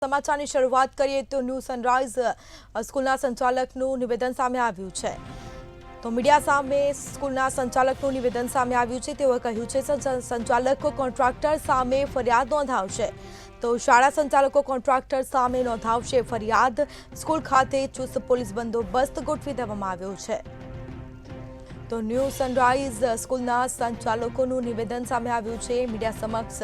સમાચારની શરૂઆત કરીએ તો ન્યૂ સનરાઈઝ સ્કૂલના સંચાલકનું નિવેદન સામે આવ્યું છે। તો મીડિયા સામે સ્કૂલના સંચાલકનું નિવેદન સામે આવ્યું છે। તેઓએ કહ્યું છે સંચાલકો કોન્ટ્રાક્ટર સામે ફરિયાદ નોંધાવશે। તો શાળા સંચાલકો કોન્ટ્રાક્ટર સામે નોંધાવશે ફરિયાદ। સ્કૂલ ખાતે ચુસ્ત પોલીસ બંદોબસ્ત ગોઠવી દેવામાં આવ્યો છે। તો ન્યૂ સનરાઈઝ સ્કૂલના સંચાલકોનું નિવેદન સામે આવ્યું છે। મીડિયા સમક્ષ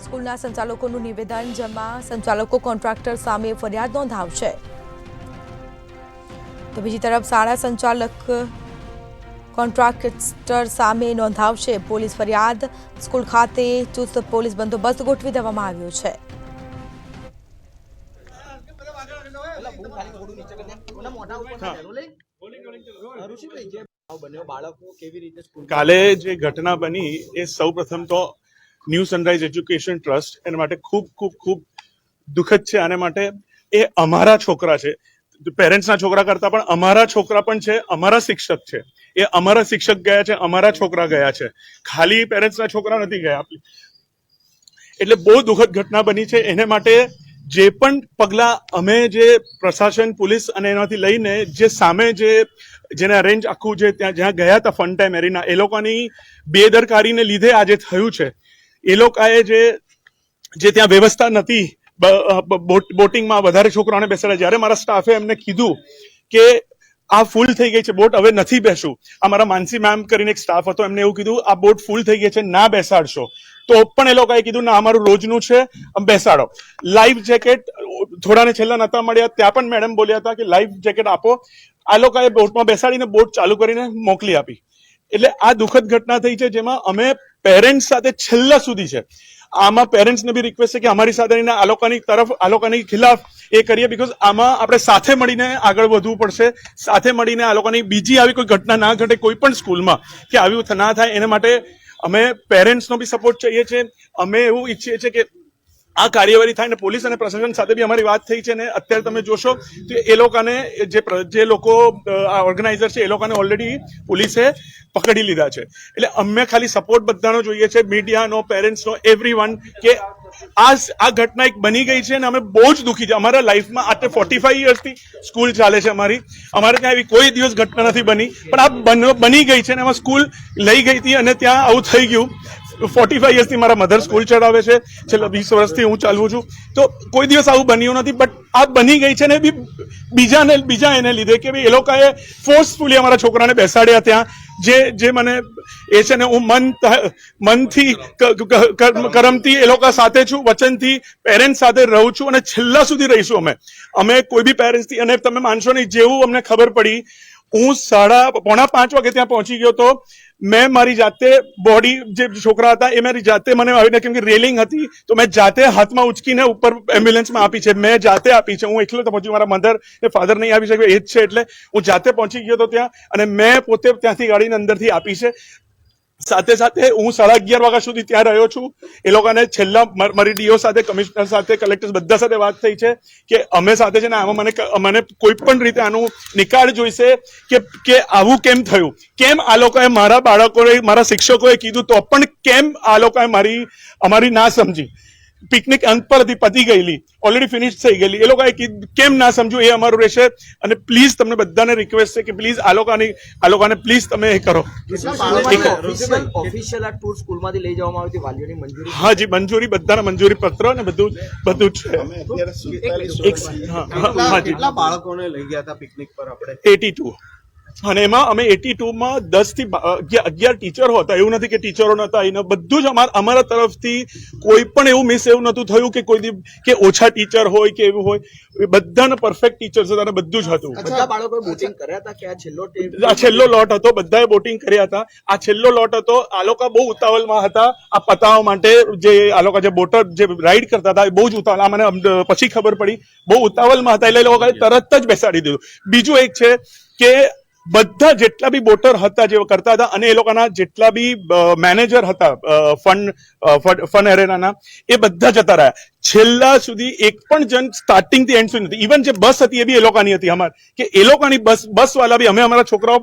સ્કૂલના સંચાલકોનું નિવેદન, જેમાં સંચાલકો કોન્ટ્રાક્ટર સામે ફરિયાદ નોંધાવશે। તો બીજી તરફ શાળા સંચાલક કોન્ટ્રાક્ટર સામે નોંધાવશે પોલીસ ફરિયાદ। સ્કૂલ ખાતે ચુસ્ત પોલીસ બંદોબસ્ત ગોઠવી દેવામાં આવ્યો છે। કાલે જે ઘટના બની એ સૌપ્રથમ તો ન્યૂ સનરાઈઝ એજ્યુકેશન ટ્રસ્ટ એના માટે ખૂબ ખૂબ ખૂબ દુઃખદ છે। આને માટે એ અમારા છોકરા છે, પેરેન્ટ્સના છોકરા કરતા પણ અમારા છોકરા પણ છે, અમારા શિક્ષક છે। એ અમારા શિક્ષક ગયા છે, અમારા છોકરા ગયા છે, ખાલી પેરેન્ટ્સના છોકરા નથી ગયા। એટલે બહુ દુઃખદ ઘટના બની છે। એને માટે જે પણ પગલા અમે જે પ્રશાસન, પોલીસ અને એનાથી લઈને જે સામે જેને અરેન્જ આખું જે ત્યાં જ્યાં ગયા હતા ફન ટાઈમ એરિના, એ લોકોની બેદરકારીને લીધે આજે થયું છે। એ લોકોએ જે ત્યાં વ્યવસ્થા નથી, બોટિંગમાં વધારે છોકરાઓને બેસાડ્યા। જ્યારે મારા સ્ટાફે એમને કીધું કે આ ફૂલ થઈ ગઈ છે બોટ, હવે નથી બેસું, અમારા માનસી મેમ કરીને એક સ્ટાફ હતો, એમને એવું કીધું આ બોટ ફૂલ થઈ ગઈ છે, ના બેસાડશો, તો પણ એ લોકોએ કીધું ના અમારું રોજનું છે, બેસાડો। લાઈફ જેકેટ થોડાને છેલ્લા નતા મળ્યા, ત્યાં પણ મેડમ બોલ્યા હતા કે લાઈફ જેકેટ આપો। આ લોકોએ બોટમાં બેસાડીને બોટ ચાલુ કરીને મોકલી આપી। એટલે આ દુઃખદ ઘટના થઈ છે, જેમાં અમે પેરેન્ટ્સ સાથે છેલ્લા સુધી છે। આમાં પેરેન્ટ્સને બી રિક્વેસ્ટ છે કે અમારી સાથે આ લોકોની ખિલાફ એ કરીએ, બીકોઝ આમાં આપણે સાથે મળીને આગળ વધવું પડશે। સાથે મળીને આ લોકોની બીજી આવી કોઈ ઘટના ના ઘટે કોઈ પણ સ્કૂલમાં, કે આવી ના થાય, એના માટે અમે પેરેન્ટ્સનો બી સપોર્ટ ચાહીએ છીએ। અમે એવું ઈચ્છીએ છીએ કે આ કાર્યવાહી થાય ને પોલીસ અને પ્રશાસન સાથે બી અમારી વાત થઈ છે ને અત્યારે તમે જોશો તો એ લોકોને જે લોકો ઓર્ગેનાઇઝર છે એ લોકોને ઓલરેડી પોલીસે પકડી લીધા છે। એટલે અમે ખાલી સપોર્ટ બધાનો જોઈએ છે, મીડિયાનો, પેરેન્ટ્સનો, એવરીવન, કે આ ઘટના એક બની ગઈ છે ને અમે બહુ જ દુઃખી છે। અમારા લાઈફમાં આટલે 45 યર્સથી સ્કૂલ ચાલે છે અમારે ત્યાં એવી કોઈ દિવસ ઘટના નથી બની, પણ આ બની ગઈ છે ને એમાં સ્કૂલ લઈ ગઈ હતી અને ત્યાં આવું થઈ ગયું। 45 યર્સથી મારા મધર સ્કૂલ ચલાવે છે, છેલ્લા 20 વર્ષથી હું ચાલવું છું, તો કોઈ દિવસ આવું બન્યું નથી, બટ આ બની ગઈ છે ને બીજા એને લીધે કે એ લોકોએ ફોર્સફુલી અમારા છોકરાને બેસાડ્યા ત્યાં, જે મને એ છે ને હું મનથી કરમથી એ લોકો સાથે છું, વચનથી પેરેન્ટ્સ સાથે રહું છું અને છેલ્લા સુધી રહીશું અમે કોઈ બી પેરેન્ટ્સથી। અને તમે માનશો નહીં, જેવું અમને ખબર પડી, હું 4:45 વાગે ત્યાં પહોંચી ગયો તો મેં મારી જાતે બોડી, જે છોકરા હતા એ મારી જાતે મને આવીને, કેમ કે રેલિંગ હતી તો મેં જાતે હાથમાં ઉચકીને ઉપર એમ્બ્યુલન્સમાં આપી છે, મેં જાતે આપી છે। હું એકલો તો પહોંચી, મારા મધર ને ફાધર નહીં આવી શકે, એ જ છે, એટલે હું જાતે પહોંચી ગયો તો ત્યાં અને મેં પોતે ત્યાંથી ગાડીની અંદરથી આપી છે। સાથે સાથે હું 11:30 વાગ્યા સુધી ત્યાં રહ્યો છું। એ લોકોને છેલ્લા મારી ડીઓ સાથે, કમિશનર સાથે, કલેક્ટર બધા સાથે વાત થઈ છે કે અમે સાથે છે ને આમાં મને કોઈ પણ રીતે આનું નિકાલ જોઈશે કે આવું કેમ થયું, કેમ આ લોકોએ મારા બાળકોએ, મારા શિક્ષકોએ કીધું તો પણ કેમ આ લોકોએ અમારી ના સમજી। પિકનિક અંત પર હતી, પતી ગયેલી, ઓલરેડી ફિનિશ થઈ ગયેલી, એ લોકોએ કેમ ના સમજ્યું, એ અમારું રહેશે। અને પ્લીઝ તમને બધાને રિક્વેસ્ટ છે કે પ્લીઝ આ લોકોને પ્લીઝ તમે એ કરો। ઓફિશિયલ આ ટૂર સ્કૂલમાંથી લઈ જવામાં આવી હતી, વાલીઓની મંજૂરી? હા જી, મંજૂરી, બધાના મંજૂરી પત્ર ને બધું છે। કેટલા બાળકોને લઈ ગયા હતા પિકનિક પર આપણે? 82, અને એમાં અમે 82માં 10 થી 11 ટીચરો હતા। એવું નથી કે ટીચરો નતા, એને બધું જ અમારા તરફથી કોઈ પણ એવું મિસ એવું નતું થયું કે કે ઓછા ટીચર હોય કે એવું હોય, બધાને પરફેક્ટ ટીચર્સ હતા અને બધું જ હતું। બધા બાળકોએ બોટિંગ કર્યા હતા કે આ છેલ્લો લોટ હતો, બધાએ બોટિંગ કર્યા હતા। આ છેલ્લો લોટ હતો, આ લોકો બહુ ઉતાવળમાં હતા આ પતાવવા માટે, જે આ લોકો જે બોટર જે રાઈડ કરતા હતા એ બહુ જ ઉતાવળ, આ મને પછી ખબર પડી, બહુ ઉતાવળમાં હતા, એટલે એ લોકોએ તરત જ બેસાડી દીધું। બીજું એક છે કે બધા જેટલા બી બોટર હતા જે કરતા હતા, અને એ લોકોના જેટલા બી મેનેજર હતા ફન એરેનાના, એ બધા જતા રહ્યા। છેલ્લા સુધી એક પણ જણ સ્ટાર્ટિંગ થી એન્ડ સુધી નથી। ઇવન જે બસ હતી એ બી એ લોકોની હતી, અમારી કે એ લોકોની બસ વાળા બી અમે અમારા છોકરાઓ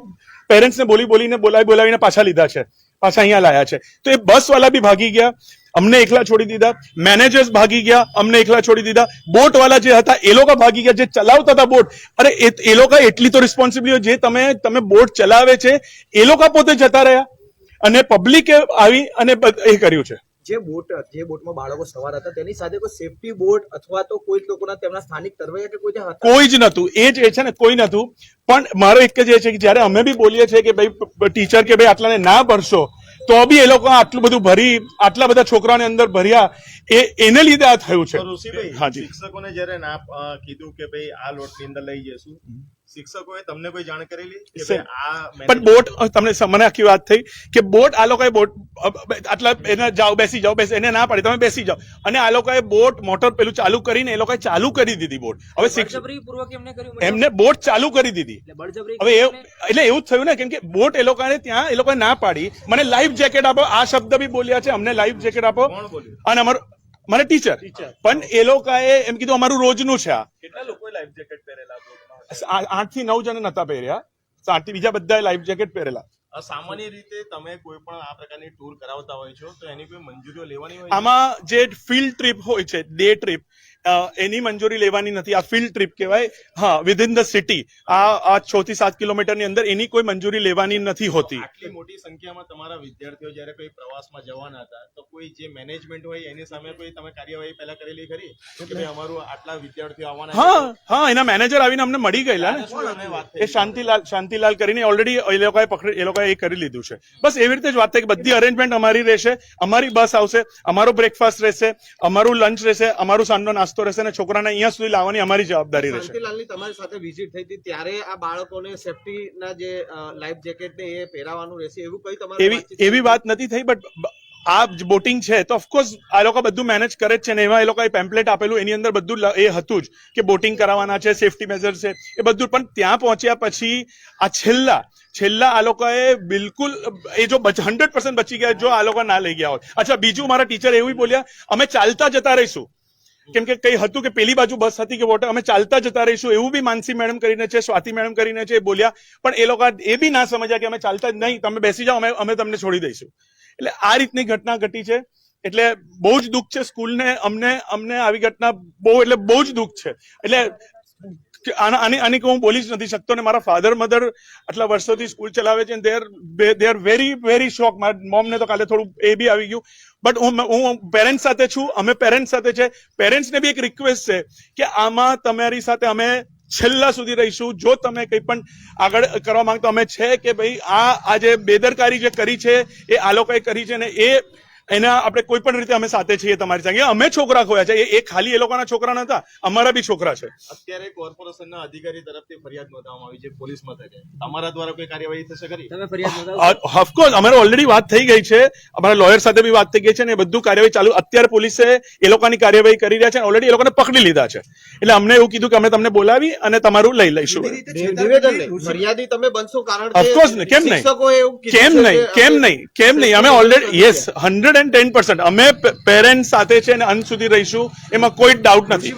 પેરેન્ટ્સને બોલાવીને પાછા લીધા છે। પાછા અહીંયા લાયા છે. તો એ બસ વાળા બી ભાગી ગયા, અમને એકલા છોડી દીધા, મેનેજર્સ ભાગી ગયા, અમને એકલા છોડી દીધા, બોટ વાળા જે હતા એ લોકો ભાગી ગયા, જે ચલાવતા હતા બોટ. અરે એ લોકો એટલી તો રિસ્પોન્સિબિલિટી, જે તમે બોટ ચલાવે છે એ લોકો પોતે જતા રહ્યા અને પબ્લિકે આવી અને એ કર્યું છે. જે બોટમાં બાળકો સવાર હતા તેની સાથે કોઈ સેફટી બોર્ડ અથવા તો કોઈ લોકોના તેમના સ્થાનિક તરવૈયા કે કોઈ ત્યાં હતા? કોઈ જ નતું. એ જ છે ને, કોઈ નતું. પણ મારો એક જ એ છે કે જયારે અમે બી બોલીએ છીએ કે ભાઈ ટીચર કે ભાઈ આટલાને ના ભરશો, તો બી એ લોકો આટલું બધું ભરી, આટલા બધા છોકરાઓને અંદર ભર્યા, એને લીધે આ થયું છે. ઋષિભાઈ, હાજી. શિક્ષકોને જ્યારે ના કીધું કે ભાઈ આ લોટની અંદર લઈ જશું, શિક્ષકોએ તમને કોઈ જાણ કરેલી કે ભાઈ આ પણ બોટ, તમને મને આખી વાત થઈ કે બોટ, આ લોકોએ બોટ આટલા એને જાઓ બેસી જાઓ, એને ના પાડી તમે બેસી જાઓ, અને આ લોકોએ બોટ મોટર પેલું ચાલુ કરીને એ લોકોએ ચાલુ કરી દીધી બોટ. હવે એમને બોટ ચાલુ કરી દીધી. હવે એટલે એવું જ થયું ને, કેમ કે બોટ એ લોકોએ ના પાડી. મને લાઈફ જેકેટ આપો, આ શબ્દ બી બોલ્યા છે, અમને લાઈફ જેકેટ આપો. કોણ બોલ્યું? અને મને ટીચર, પણ એ લોકોએ એમ કીધું અમારું રોજનું છે આ. કેટલા લોકોએ લાઈફ જેકેટ પહેરેલા? 8 થી 9 જણ નતા પહેર્યા, 7 થી બીજા બધા લાઈફ જેકેટ પહેરેલા. સામાન્ય રીતે તમે કોઈ પણ આ પ્રકારની ટૂર કરાવતા હોય છો તો એની કોઈ મંજૂરીઓ લેવાની હોય? આમાં જે ફિલ્ડ ટ્રીપ હોય છે, ડે ટ્રીપ, એની મંજૂરી લેવાની નથી. આ ફિલ્ડ ટ્રીપ કહેવાય. હા, વિધિન ધ સિટી, આ 6 થી 7 કિલોમીટરની અંદર એની કોઈ મંજૂરી લેવાની નથી હોતી. આટલી મોટી સંખ્યામાં તમારા વિદ્યાર્થીઓ જ્યારે કોઈ પ્રવાસમાં જવાના હતા તો કોઈ જે મેનેજમેન્ટ હોય એની સામે કોઈ તમે કાર્યવાહી પહેલા કરેલી ખરી કે ભાઈ અમારું આટલા વિદ્યાર્થીઓ આવવાના? હા, એના મેનેજર આવીને અમને મળી ગયેલા ને. એ શાંતિલાલ કરીને ઓલરેડી એ લોકોએ એ કરી લીધું છે. બસ એવી રીતે જ વાત થઈ કે બધી અરેન્જમેન્ટ અમારી રહેશે, અમારી બસ આવશે, અમારો બ્રેકફાસ્ટ રહેશે, અમારું લંચ રહેશે, અમારું સાંજનો નાસ્તો રહેશે, અને છોકરાને અહીંયા સુધી લાવવાની અમારી જવાબદારી રહેશે. શાંતિલાલની તમારી સાથે વિઝિટ થઈ હતી ત્યારે આ બાળકોને સેફટીના જે લાઈફ જેકેટ ને એ પહેરાવાનું રહેશે એવું કઈ તમારે એવી વાત નથી થઈ. બટ આ બોટિંગ છે તો ઓફકોર્સ આ લોકો બધું મેનેજ કરે જ છે ને. એમાં એ લોકોએ પેમ્પલેટ આપેલું, એની અંદર બધું એ હતું જ કે બોટિંગ કરાવવાના છે, સેફટી મેજર છે, એ બધું. પણ ત્યાં પહોંચ્યા પછી આ છેલ્લા આ લોકોએ બિલકુલ એ જો 100% બચી ગયા જો આ લોકો ના લઈ ગયા હોત. અચ્છા, બીજું મારા ટીચર એવું બોલ્યા, અમે ચાલતા જતા રહીશું, કેમ કે કઈ હતું કે પેલી બાજુ બસ હતી કે વોટર, અમે ચાલતા જતા રહીશું, એવું બી માનસી મેડમ કરીને છે, સ્વાતિ મેડમ કરીને છે, એ બોલ્યા. પણ એ લોકો એ બી ના સમજ્યા કે અમે ચાલતા જ નહીં, તમે બેસી જાઓ, અમે તમને છોડી દઈશું. એટલે આ રીતની ઘટના ઘટી છે. એટલે બહુ જ દુઃખ છે સ્કૂલને, અમને આવી ઘટના બહુ જ દુઃખ છે. એટલે આની હું બોલી જ નથી શકતો. ને મારા ફાધર મધર આટલા વર્ષોથી સ્કૂલ ચલાવે છે, દે આર વેરી વેરી શોક. મારા મોમને તો કાલે થોડું એ બી આવી ગયું. બટ હું પેરેન્ટ્સ સાથે છું, અમે પેરેન્ટ્સ સાથે છે. પેરેન્ટ્સને બી એક રિક્વેસ્ટ છે કે આમાં તમારી સાથે અમે છેલ્લા સુધી રહીશું. જો તમે કંઈ પણ આગળ કરવા માંગતો અમે છે કે ભાઈ આ જે બેદરકારી જે કરી છે એ આ લોકોએ કરી છે ને એના આપણે કોઈ પણ રીતે અમે સાથે છીએ તમારી સાથે. અમે છોકરા ખોયા છે, એ ખાલી એ લોકોના છોકરા નતા, અમારા બી છોકરા છે. અત્યારે કોર્પોરેશનના અધિકારી તરફથી ફરિયાદ નોંધવામાં આવી છે પોલીસ મથકે. તમારા દ્વારા કોઈ કાર્યવાહી થશે ખરી? ઓફકોર્સ અમારે ઓલરેડી વાત થઈ ગઈ છે, અમારા લોયર સાથે બી વાત થઈ ગઈ છે ને બધું કાર્યવાહી ચાલુ. અત્યારે પોલીસે એ લોકોની કાર્યવાહી કરી રહ્યા છે, ઓલરેડી એ લોકોને પકડી લીધા છે. એટલે અમને એવું કીધું કે અમે તમને બોલાવી અને તમારું લઈ લઈશું. ફરિયાદી તમે બનશો? કારણ ઓફકોર્સ ને, કેમ નહીં અમે ઓલરેડી યસ 110% અમે પેરેન્ટ્સ સાથે છે અને અંત સુધી રહીશું, એમાં કોઈ ડાઉટ નથી.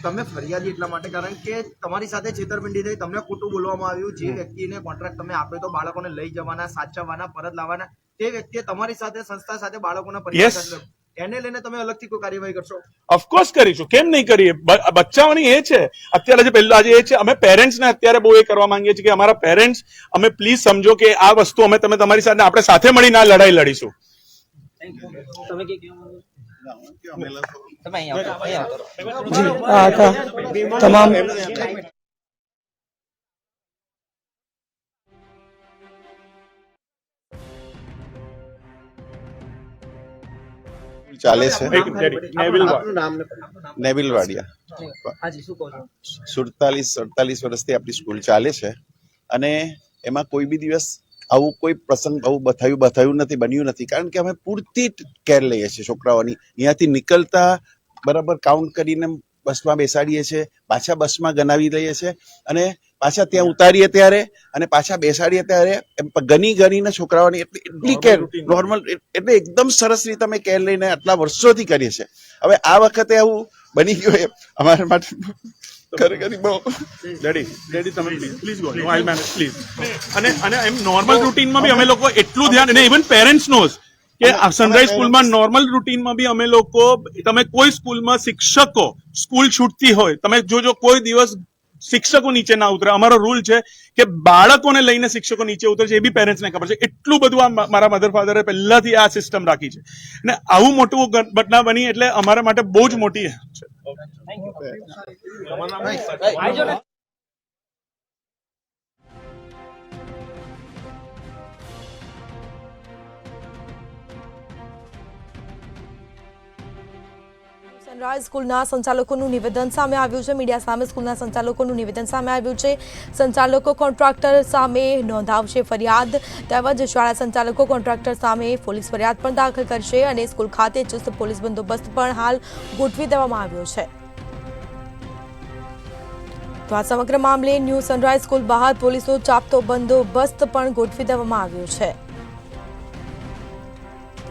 તમે ફરિયાદી એટલા માટે કારણ કે તમારી સાથે છેતરપિંડી થઈ, તમને ખોટું બોલવામાં આવ્યું. જે વ્યક્તિને કોન્ટ્રાક્ટ તમે આપ્યો તો બાળકોને લઈ જવાના, સાચવવાના, પરત લાવવાના, તે વ્યક્તિએ તમારી સાથે સંસ્થા સાથે બાળકોના પરિવાર એને લઈને તમે અલગથી કોઈ કાર્યવાહી કરશો? ઓફકોર્સ કરીશું, કેમ નહીં કરીએ. બચ્ચાઓની એ છે અત્યારે જે પહેલા જે છે, અમે પેરેન્ટ્સને અત્યારે બહુ એ કરવા માંગીએ છીએ કે અમારા પેરેન્ટ્સ, અમે પ્લીઝ સમજો કે આ વસ્તુ અમે તમારી સાથે આપણે સાથે મળીને આ લડાઈ લડીશું. તમામ ચાલે છે. નેવિલ વાડિયા. હાજી, શું કહો છો? 47-48 વર્ષથી આપણી સ્કૂલ ચાલે છે અને એમાં કોઈ બી દિવસ આવું કોઈ પ્રસંગ આવું બતાવ્યું નથી, બન્યું નથી. કારણ કે અમે પૂરતી કેર લઈએ છીએ છોકરાઓની. અહીંયાથી નીકળતા બરાબર કાઉન્ટ કરીને બસમાં બેસાડીએ છીએ, પાછા બસમાં ગણાવી લઈએ છીએ અને પાછા ત્યાં ઉતારીએ ત્યારે અને પાછા બેસાડીએ ત્યારે ગણીને છોકરાઓની એટલી કેર નોર્મલ, એટલે એકદમ સરસ રીતે અમે કેર લઈને આટલા વર્ષોથી કરીએ છીએ. હવે આ વખતે આવું બની ગયું એ અમારા માટે ખરેખર બહુ ડેડી તમે please go I manage please અને એમ નોર્મલ રૂટીનમાં બી અમે લોકો એટલું ધ્યાન અને ઇવન પેરેન્ટ્સ નોઝ કે સનરાઈઝ સ્કૂલમાં નોર્મલ રૂટીનમાં બી અમે લોકો તમે કોઈ સ્કૂલમાં શિક્ષકો સ્કૂલ છૂટતી હોય તમે જોજો કોઈ દિવસ શિક્ષકો નીચે ના ઉતરે અમારો રૂલ છે કે બાળકોને લઈને શિક્ષકો નીચે ઉતરે છે એ બી પેરેન્ટ્સને ખબર છે એટલું બધું આ મારા મધર ફાધરે પહેલાથી આ સિસ્ટમ રાખી છે અને આવું મોટું ઘટના બની એટલે અમારા માટે બહુ જ મોટી છે સનરાઈઝ સ્કૂલના સંચાલકોનું નિવેદન સામે આવ્યું છે મીડિયા સામે સ્કૂલના સંચાલકોનું નિવેદન સામે આવ્યું છે સંચાલકો કોન્ટ્રાક્ટર સામે નોંધાવશે ફરિયાદ તેમજ શાળા સંચાલકો કોન્ટ્રાક્ટર સામે પોલીસ ફરિયાદ પણ દાખલ કરશે અને સ્કૂલ ખાતે ચુસ્ત પોલીસ બંદોબસ્ત પણ હાલ ગોઠવી દેવામાં આવ્યો છે તો આ સમગ્ર મામલે ન્યૂ સનરાઈઝ સ્કૂલ બહાર પોલીસનો ચાપતો બંદોબસ્ત પણ ગોઠવી દેવામાં આવ્યો છે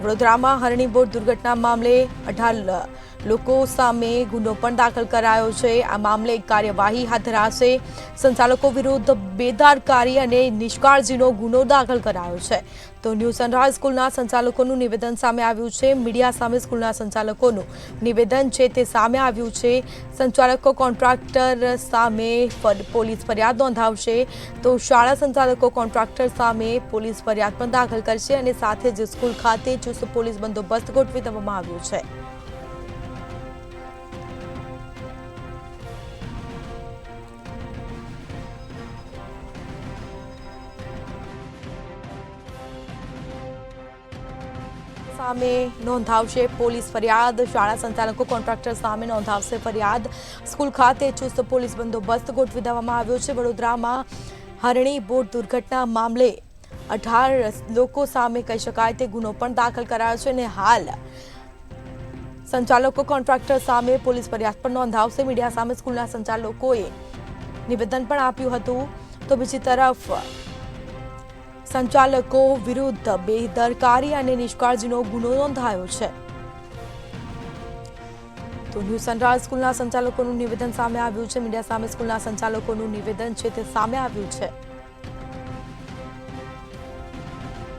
વડોદરામાં હરણી બોટ દુર્ઘટના મામલે 18 લોકો સામે ગુનો પણ દાખલ કરાયો છે આ મામલે કાર્યવાહી હાથ ધરાશે સંચાલકો વિરુદ્ધ બેદરકારી અને નિષ્કાળજીનો ગુનો દાખલ કરાયો છે તો ન્યૂ સનરાઈઝ સ્કૂલના સંચાલકોનું નિવેદન સામે આવ્યું છે મીડિયા સામે સ્કૂલના સંચાલકોનું નિવેદન છે તે સામે આવ્યું છે સંચાલકો કોન્ટ્રાક્ટર સામે પોલીસ ફરિયાદ નોંધાવશે તો શાળા સંચાલકો કોન્ટ્રાક્ટર સામે પોલીસ ફરિયાદ પણ દાખલ કરશે અને સાથે જ સ્કૂલ ખાતે ચુસ્ત પોલીસ બંદોબસ્ત ગોઠવી દેવામાં આવ્યો છે સામે નોંધાવશે પોલીસ ફરિયાદ શાળા સંચાલકો કોન્ટ્રાક્ટર સામે નોંધાવશે ફરિયાદ સ્કૂલ ખાતે ચુસ્ત પોલીસ બંદોબસ્ત ગોઠવી દેવામાં આવ્યો છે વડોદરામાં હરણી બોટ દુર્ઘટના મામલે 18 લોકો સામે કહી શકાય તે ગુનો પણ દાખલ કરાયો છે અને હાલ સંચાલકો કોન્ટ્રાક્ટર સામે પોલીસ ફરિયાદ પણ નોંધાવશે મીડિયા સામે સ્કૂલના સંચાલકોએ નિવેદન પણ આપ્યું હતું તો બીજી તરફ સંચાલકો વિરુદ્ધ બેદરકારી અને નિષ્કાળજીનો ગુનો નોંધાયો છે તો ન્યૂ સનરાઈઝ સ્કૂલના સંચાલકોનું નિવેદન સામે આવ્યું છે મીડિયા સામે સ્કૂલના સંચાલકોનું નિવેદન છે તે સામે આવ્યું છે